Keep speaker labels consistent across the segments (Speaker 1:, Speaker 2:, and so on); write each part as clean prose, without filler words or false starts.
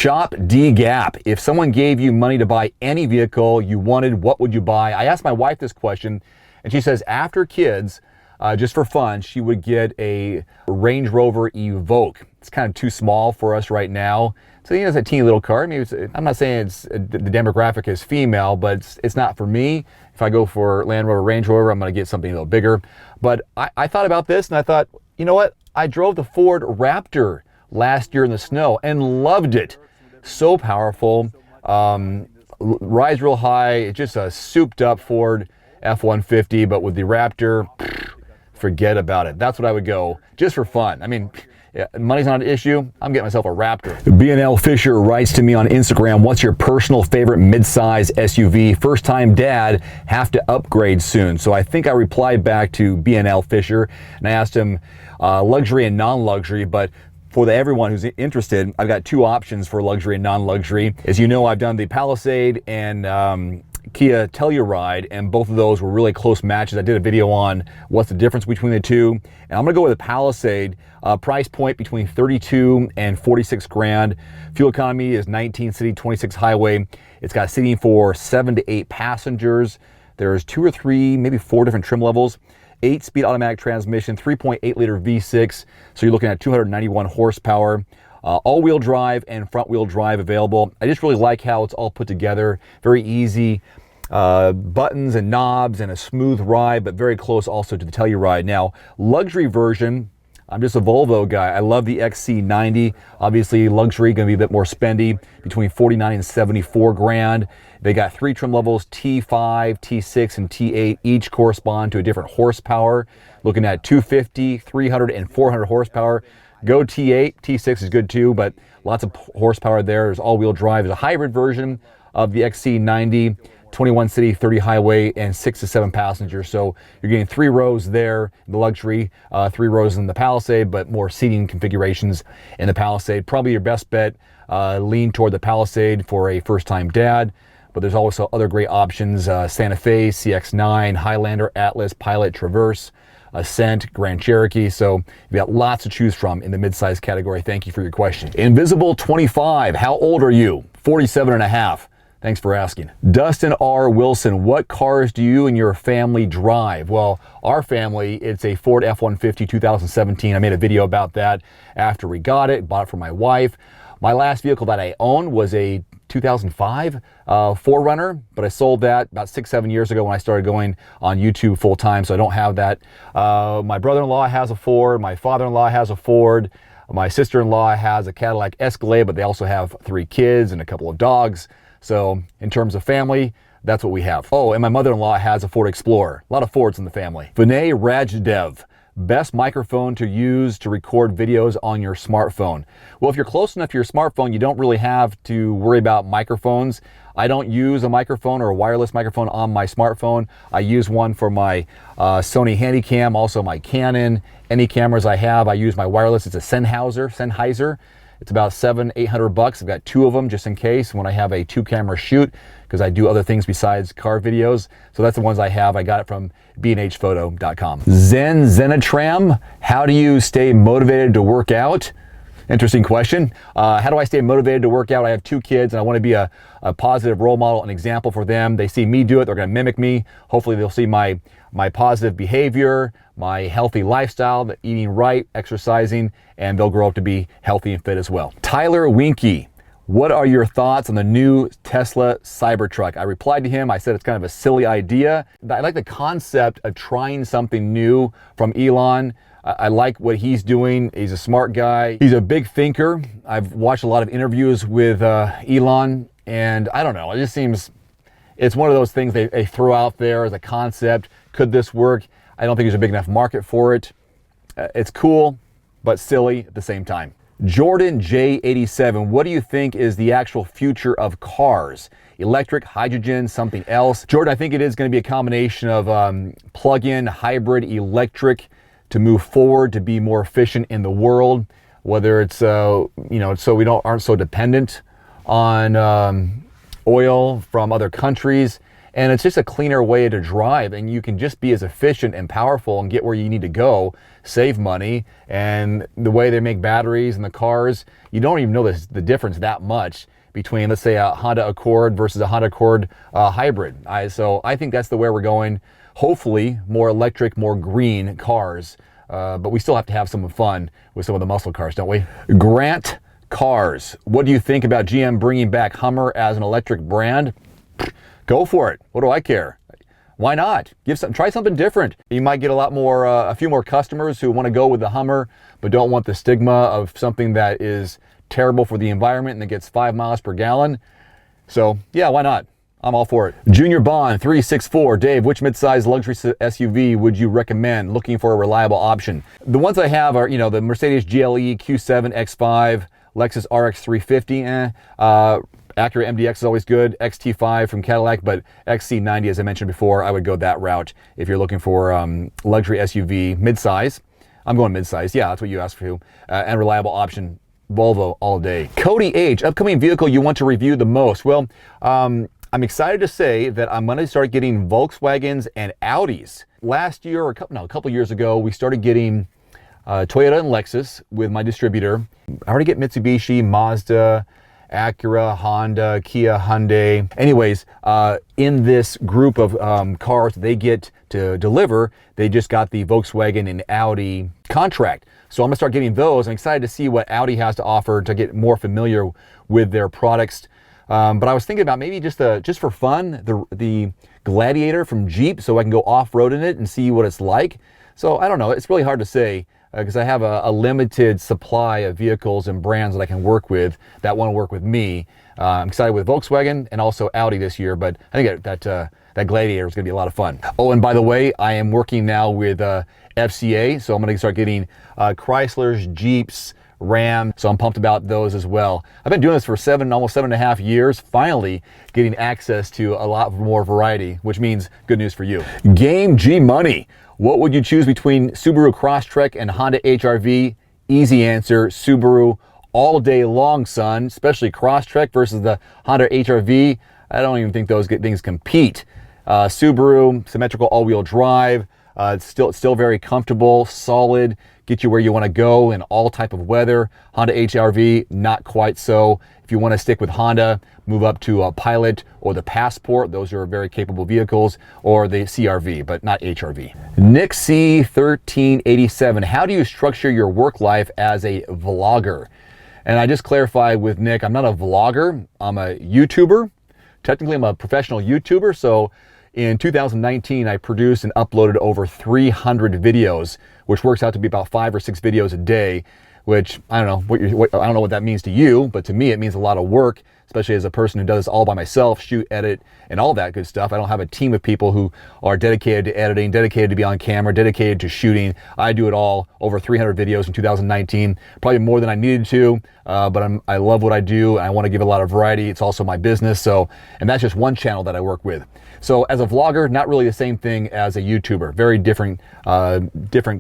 Speaker 1: Shop D Gap. If someone gave you money to buy any vehicle you wanted, what would you buy? I asked my wife this question, and she says after kids, just for fun, she would get a Range Rover Evoque. It's kind of too small for us right now. So it's a teeny little car. Maybe I'm not saying the demographic is female, but it's not for me. If I go for Land Rover, Range Rover, I'm going to get something a little bigger. But I thought about this, and I thought, you know what? I drove the Ford Raptor last year in the snow and loved it. So powerful, rides real high. It's just a souped up Ford F-150, but with the Raptor, forget about it. That's what I would go, just for fun. I mean, yeah, money's not an issue. I'm getting myself a Raptor. B&L Fisher writes to me on Instagram, what's your personal favorite midsize SUV? First time dad, have to upgrade soon. So I think I replied back to B&L Fisher and I asked him luxury and non-luxury, but for everyone who's interested, I've got two options for luxury and non-luxury. As you know, I've done the Palisade and Kia Telluride, and both of those were really close matches. I did a video on what's the difference between the two, and I'm gonna go with the Palisade. Price point between 32 and 46 grand. Fuel economy is 19 city, 26 highway. It's got seating for 7 to 8 passengers. There's 2 or 3, maybe 4 different trim levels. 8-speed automatic transmission, 3.8 liter V6. So you're looking at 291 horsepower. All-wheel drive and front-wheel drive available. I just really like how it's all put together. Very easy buttons and knobs and a smooth ride, but very close also to the Telluride. Now, luxury version, I'm just a Volvo guy. I love the XC90. Obviously, luxury going to be a bit more spendy, between 49 and 74 grand. They got 3 trim levels, T5, T6, and T8. Each correspond to a different horsepower. Looking at 250, 300, and 400 horsepower. Go T8, T6 is good too, but lots of horsepower there. There's all-wheel drive. There's a hybrid version of the XC90, 21 city, 30 highway, and 6 to 7 passengers. So you're getting 3 rows there, the luxury, 3 rows in the Palisade, but more seating configurations in the Palisade. Probably your best bet, lean toward the Palisade for a first-time dad. But there's also other great options, Santa Fe, CX-9, Highlander, Atlas, Pilot, Traverse, Ascent, Grand Cherokee. So you've got lots to choose from in the midsize category. Thank you for your question. Invisible 25, how old are you? 47 and a half. Thanks for asking. Dustin R. Wilson, what cars do you and your family drive? Well, our family, it's a Ford F-150 2017. I made a video about that after we got it, bought it for my wife. My last vehicle that I owned was a 2005 4Runner, but I sold that about 6-7 years ago when I started going on YouTube full time, so I don't have that. My brother-in-law has a Ford, my father-in-law has a Ford, my sister-in-law has a Cadillac Escalade, but they also have 3 kids and a couple of dogs. So in terms of family, that's what we have. Oh, and my mother-in-law has a Ford Explorer. A lot of Fords in the family. Vinay Rajdev. Best microphone to use to record videos on your smartphone. Well, if you're close enough to your smartphone, you don't really have to worry about microphones. I don't use a microphone or a wireless microphone on my smartphone. I use one for my Sony Handycam, also my Canon. Any cameras I have, I use my wireless. It's a Sennheiser. It's about $700-800. I've got 2 of them just in case when I have a 2-camera shoot, because I do other things besides car videos. So that's the ones I have. I got it from bnhphoto.com. Zenitram, how do you stay motivated to work out? Interesting question. How do I stay motivated to work out? I have 2 kids and I want to be a positive role model, an example for them. They see me do it, they're going to mimic me. Hopefully they'll see my positive behavior, my healthy lifestyle, eating right, exercising, and they'll grow up to be healthy and fit as well. Tyler Winky, what are your thoughts on the new Tesla Cybertruck? I replied to him, I said it's kind of a silly idea. I like the concept of trying something new from Elon. I like what he's doing. He's a smart guy. He's a big thinker. I've watched a lot of interviews with Elon, and I don't know, it just seems, it's one of those things they throw out there as a concept. Could this work? I don't think there's a big enough market for it. It's cool, but silly at the same time. Jordan J87, what do you think is the actual future of cars? Electric, hydrogen, something else? Jordan, I think it is going to be a combination of plug-in, hybrid, electric to move forward, to be more efficient in the world, whether it's, so we aren't so dependent on oil from other countries, and it's just a cleaner way to drive, and you can just be as efficient and powerful and get where you need to go, save money. And the way they make batteries in the cars, you don't even know the difference that much between, let's say, a Honda Accord versus a Honda Accord hybrid. So I think that's the way we're going. Hopefully more electric, more green cars, but we still have to have some fun with some of the muscle cars, don't we? Grant Cars, what do you think about GM bringing back Hummer as an electric brand? Go for it. What do I care? Why not? Try something different. You might get a few more customers who want to go with the Hummer, but don't want the stigma of something that is terrible for the environment and that gets 5 miles per gallon. So yeah, why not? I'm all for it. Junior Bond 364, Dave, which midsize luxury SUV would you recommend? Looking for a reliable option. The ones I have are, the Mercedes GLE, Q7, X5, Lexus RX 350, Acura MDX is always good, XT5 from Cadillac, but XC90, as I mentioned before, I would go that route if you're looking for luxury SUV, midsize. I'm going midsize, yeah, that's what you asked for, and reliable option. Volvo all day. Cody H, upcoming vehicle you want to review the most? Well, I'm excited to say that I'm going to start getting Volkswagens and Audis. Last year, or a couple years ago, we started getting Toyota and Lexus with my distributor. I already get Mitsubishi, Mazda, Acura, Honda, Kia, Hyundai. Anyways, in this group of cars they get to deliver, they just got the Volkswagen and Audi contract. So I'm gonna start getting those. I'm excited to see what Audi has to offer to get more familiar with their products. But I was thinking about maybe just for fun, the Gladiator from Jeep, so I can go off-road in it and see what it's like. So I don't know, it's really hard to say because I have a limited supply of vehicles and brands that I can work with that want to work with me. I'm excited with Volkswagen and also Audi this year, but I think that Gladiator is going to be a lot of fun. Oh, and by the way, I am working now with FCA, so I'm going to start getting Chryslers, Jeeps, Ram, so I'm pumped about those as well. I've been doing this for almost 7.5 years, finally getting access to a lot more variety, which means good news for you. Game G Money, what would you choose between Subaru Crosstrek and Honda HR-V? Easy answer, Subaru all day long, son, especially Crosstrek versus the Honda HR-V. I don't even think those things compete. Subaru, symmetrical all-wheel drive, it's still very comfortable, solid, get you where you want to go in all type of weather. Honda HR-V, not quite so. If you want to stick with Honda, move up to a Pilot or the Passport. Those are very capable vehicles, or the CR-V, but not HR-V. Nick C 1387, how do you structure your work life as a vlogger? And I just clarified with Nick, I'm not a vlogger, I'm a YouTuber. Technically, I'm a professional YouTuber, so in 2019, I produced and uploaded over 300 videos, which works out to be about 5 or 6 videos a day, which I don't know I don't know what that means to you, but to me it means a lot of work, especially as a person who does this all by myself, shoot, edit, and all that good stuff. I don't have a team of people who are dedicated to editing, dedicated to be on camera, dedicated to shooting. I do it all. Over 300 videos in 2019, probably more than I needed to, but I love what I do, and I want to give a lot of variety. It's also my business, and that's just one channel that I work with. So as a vlogger, not really the same thing as a YouTuber. Very different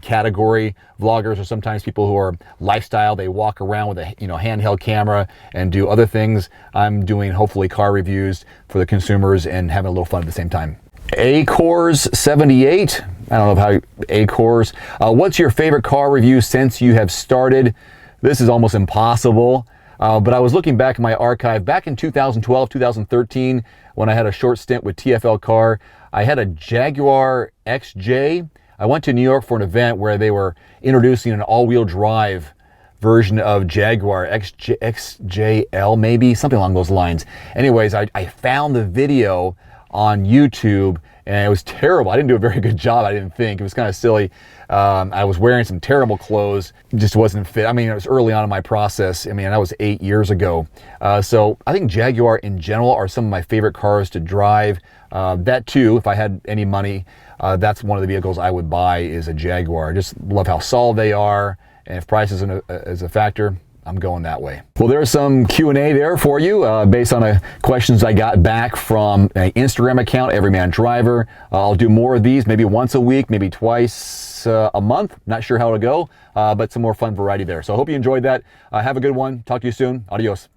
Speaker 1: category. Vloggers are sometimes people who are lifestyle. They walk around with a handheld camera and do other things. I'm doing hopefully car reviews for the consumers and having a little fun at the same time. Acors 78. I don't know how Acors. What's your favorite car review since you have started? This is almost impossible. But I was looking back in my archive back in 2012, 2013, when I had a short stint with TFL Car. I had a Jaguar XJ. I went to New York for an event where they were introducing an all-wheel drive version of Jaguar XJL, maybe something along those lines. Anyways, I found the video on YouTube, and it was terrible. I didn't do a very good job, I didn't think. It was kind of silly. I was wearing some terrible clothes. It just wasn't fit. I mean, it was early on in my process. I mean, that was 8 years ago. So I think Jaguar in general are some of my favorite cars to drive. That too, if I had any money, that's one of the vehicles I would buy is a Jaguar. I just love how solid they are. And if price is a factor, I'm going that way. Well, there's some Q&A there for you based on questions I got back from an Instagram account, Everyman Driver. I'll do more of these, maybe once a week, maybe twice a month. Not sure how it'll go, but some more fun variety there. So I hope you enjoyed that. Have a good one. Talk to you soon. Adios.